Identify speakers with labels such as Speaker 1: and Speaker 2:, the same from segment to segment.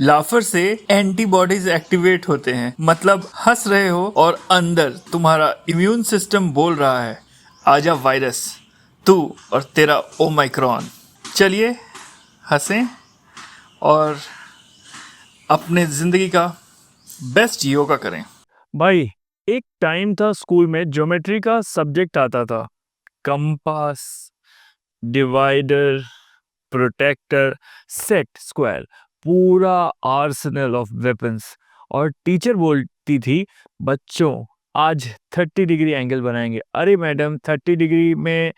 Speaker 1: लाफर से antibodies activate होते हैं, मतलब हंस रहे हो और अंदर तुम्हारा इम्यून सिस्टम बोल रहा है आजा वायरस, तू और तेरा ओमाइक्रॉन। चलिए हंसें और अपने जिंदगी का बेस्ट योगा करें।
Speaker 2: भाई, एक टाइम था स्कूल में ज्योमेट्री का सब्जेक्ट आता था। Compass, divider, protractor, set square, पूरा आर्सेनल ऑफ वेपन्स। और टीचर बोलती थी, बच्चों आज 30 डिग्री एंगल बनाएंगे। अरे मैडम, 30 डिग्री में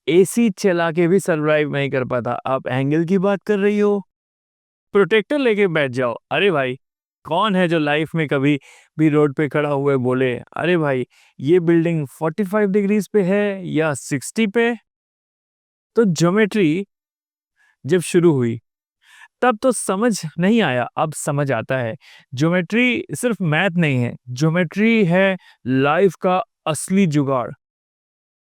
Speaker 2: एसी चला के भी सरवाइव नहीं कर पाता, आप एंगल की बात कर रही हो? प्रोटेक्टर लेके बैठ जाओ। अरे भाई, कौन है जो लाइफ में कभी भी रोड पे खड़ा हुए बोले अरे भाई ये बिल्डिंग 45 डिग्रीज पे है या 60 पे? तो ज्योमेट्री जब शुरू हुई तब तो समझ नहीं आया, अब समझ आता है। ज्योमेट्री सिर्फ मैथ नहीं है, ज्योमेट्री है लाइफ का असली जुगाड़।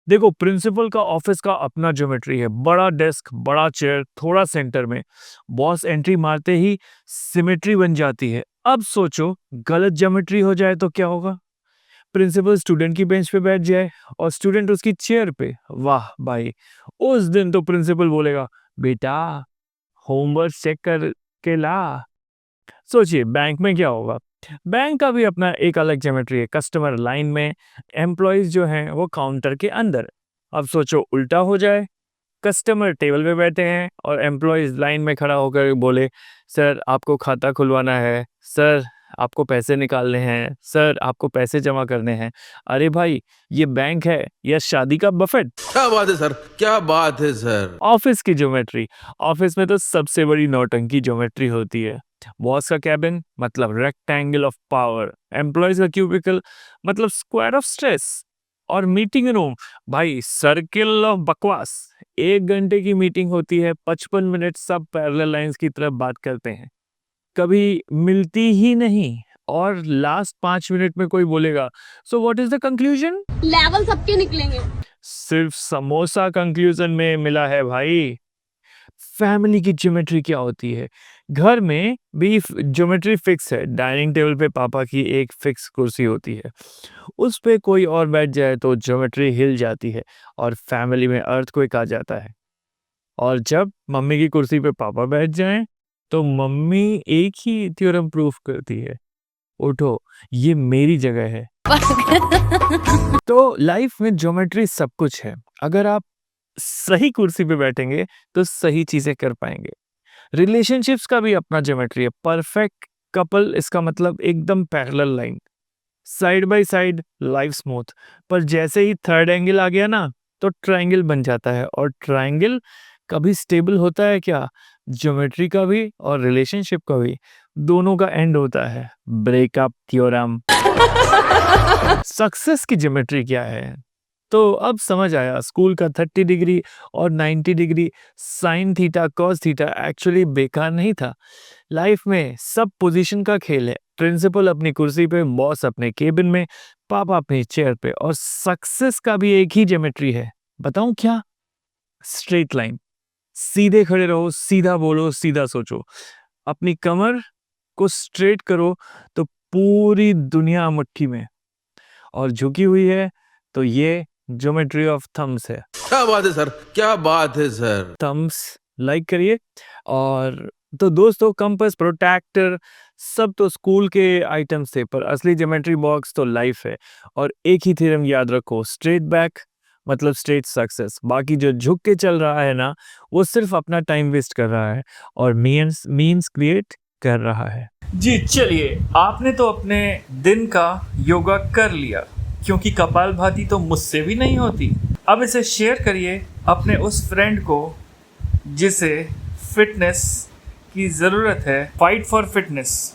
Speaker 2: देखो, प्रिंसिपल का ऑफिस का अपना ज्योमेट्री है, बड़ा डेस्क, बड़ा चेयर, थोड़ा सेंटर में। बॉस एंट्री मारते ही सिमेट्री बन जाती है। अब सोचो गलत ज्योमेट्री हो जाए तो क्या होगा? प्रिंसिपल स्टूडेंट की बेंच पे बैठ जाए और स्टूडेंट उसकी चेयर पे, वाह भाई, उस दिन तो प्रिंसिपल बोलेगा बेटा होमवर्क चेक कर के ला। सोचिए बैंक में क्या होगा। बैंक का भी अपना एक अलग ज्योमेट्री है, कस्टमर लाइन में, एम्प्लॉयज जो हैं वो काउंटर के अंदर। अब सोचो उल्टा हो जाए, कस्टमर टेबल पे बैठे हैं और एम्प्लॉयज लाइन में खड़ा होकर बोले सर आपको खाता खुलवाना है, सर आपको पैसे निकालने हैं, सर आपको पैसे जमा करने हैं। अरे भाई, ये बैंक है या शादी का बफेट?
Speaker 3: क्या बात है सर, क्या बात है सर।
Speaker 2: ऑफिस की ज्योमेट्री, ऑफिस में तो सबसे बड़ी नौटंकी ज्योमेट्री होती है। बॉस का कैबिन मतलब रेक्टेंगल ऑफ पावर, एम्प्लॉयज का क्यूबिकल मतलब स्क्वायर ऑफ स्ट्रेस, और मीटिंग रूम भाई सर्किल ऑफ बकवास। 1 घंटे की मीटिंग होती है, 55 मिनट सब पैरेलल लाइंस की तरफ बात करते हैं, कभी मिलती ही नहीं, और लास्ट 5 मिनट में कोई बोलेगा so what is the conclusion?
Speaker 4: Level सबके निकलेंगे।
Speaker 2: सिर्फ समोसा कंक्लूजन में मिला है भाई। फैमिली की ज्योमेट्री क्या होती है? घर में भी ज्योमेट्री फिक्स है। डाइनिंग टेबल पे पापा की एक फिक्स कुर्सी होती है, उस पे कोई और बैठ जाए तो ज्योमेट्री हिल जाती है और फैमिली में अर्थक्वेक आ जाता है। और जब मम्मी की कुर्सी पे पापा बैठ जाएं तो मम्मी एक ही थ्योरम प्रूफ करती है, उठो ये मेरी जगह है। तो लाइफ में ज्योमेट्री सब कुछ है। अगर आप सही कुर्सी पे बैठेंगे तो सही चीजें कर पाएंगे। रिलेशनशिप्स का भी अपना ज्योमेट्री है। परफेक्ट कपल, इसका मतलब एकदम parallel line, side by side, life smooth. पर जैसे ही थर्ड एंगल आ गया ना तो ट्रायंगल बन जाता है, और ट्रायंगल कभी स्टेबल होता है क्या? ज्योमेट्री का भी और रिलेशनशिप का भी, दोनों का एंड होता है ब्रेकअप थ्योरम। सक्सेस की ज्योमेट्री क्या है? तो अब समझ आया, स्कूल का 30 डिग्री और 90 degree sine theta cos theta actually बेकार नहीं था। लाइफ में सब पोजीशन का खेल है। प्रिंसिपल अपनी कुर्सी पे, बॉस अपने केबिन में, पापा अपनी चेयर पे। और सक्सेस का भी एक ही ज्योमेट्री है, बताऊं क्या? Straight line. सीधे खड़े रहो, सीधा बोलो, सीधा सोचो। अपनी कमर को स्ट्रेट करो तो पूरी दुनिया मुट्ठी में, और झुकी हुई है तो ये ज्योमेट्री ऑफ थम्स है।
Speaker 3: क्या बात है सर, क्या बात है सर।
Speaker 2: थम्स लाइक करिए। और तो दोस्तों, कंपास, प्रोट्रैक्टर सब तो स्कूल के आइटम्स थे, पर असली ज्योमेट्री बॉक्स तो लाइफ है। और एक ही थ्योरम याद रखो, स्ट्रेट बैक मतलब स्ट्रेट सक्सेस। बाकी जो झुक के चल रहा है ना, वो सिर्फ अपना टाइम वेस्ट कर रहा है और मीम्स क्रिएट कर रहा है।
Speaker 1: जी चलिए, आपने तो अपने दिन का योगा कर लिया, क्योंकि कपालभाति तो मुझसे भी नहीं होती। अब इसे शेयर करिए अपने उस फ्रेंड को जिसे फिटनेस की ज़रूरत है। Fight for fitness.